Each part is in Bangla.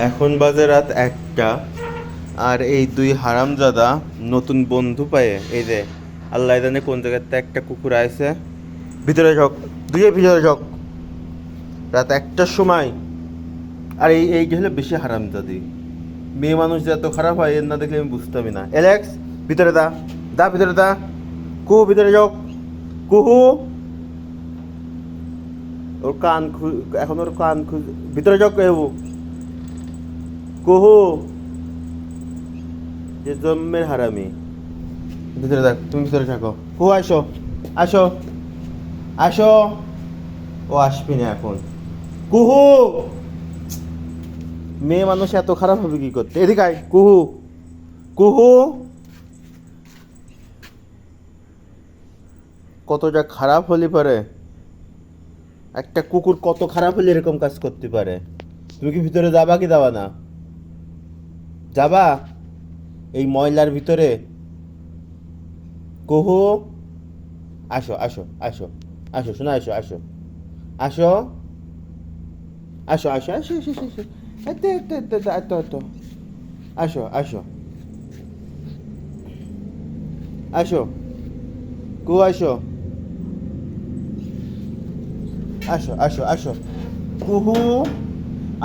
এখন বাজে রাত 1টা, আর এই দুই হারামজাদা নতুন বন্ধু পায়ে এই যে আল্লাহ জানে কোন জায়গাতে একটা কুকুর আইছে। ভিতরে ঢোক, দুইয়ে ভিতরে ঢোক, রাত 1টার সময়। আর এই হলে বেশি হারামজাদি। মেয়ে মানুষ যে এত খারাপ হয় এর না দেখলে আমি বুঝতামই না। এলেক্স, ভিতরে দা, দা ভিতরে দা, কুহু ভিতরে যাও, কুহু। ওর কান এখন ওর কান ভিতরে যাও, কেহু, কুহু, যে জন্মের হারামি। ভিতরে দেখ, তুমি ভিতরে থাকো। কুহু আসো, আসো, আসো। ও আসবি না এখন। কুহু, মেয়ে মানুষ এত খারাপ হবে কি করতে? এদিকে আয়, কুহু, কুহু। কতটা খারাপ হলে পারে একটা কুকুর, কত খারাপ হলে এরকম কাজ করতে পারে? তুমি কি ভিতরে যাবা কি যাবা না? যাবা এই ময়লার ভিতরে? কুহু, আসো, আসো, আসো, আসো, শোনা, আসো, আসো, আসো, আসো, আসো, আসো, আসো, আসো, আসো, এতো, এতো, এতো, এতো, এতো, আসো, আসো, আসো, কুহু, আসো, আসো, আসো, আসো, কুহু।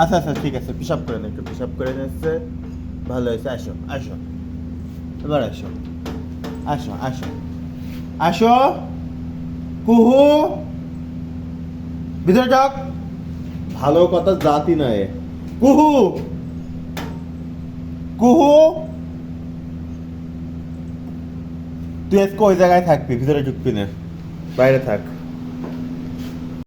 আচ্ছা, আচ্ছা, ঠিক আছে, পিসাব করে নে, একটু পিসাব করে নিচ্ছে, ভালো হয়েছে। আসো, আসো, এবার আসো, আসো, আসো, আসো, কুহু, ভিতরে যাক। ভালো কথা জাতি নয়। কুহু, কুহু, তুই আজকে ওই জায়গায় থাকবি, ভিতরে ঢুকবি না, বাইরে থাক।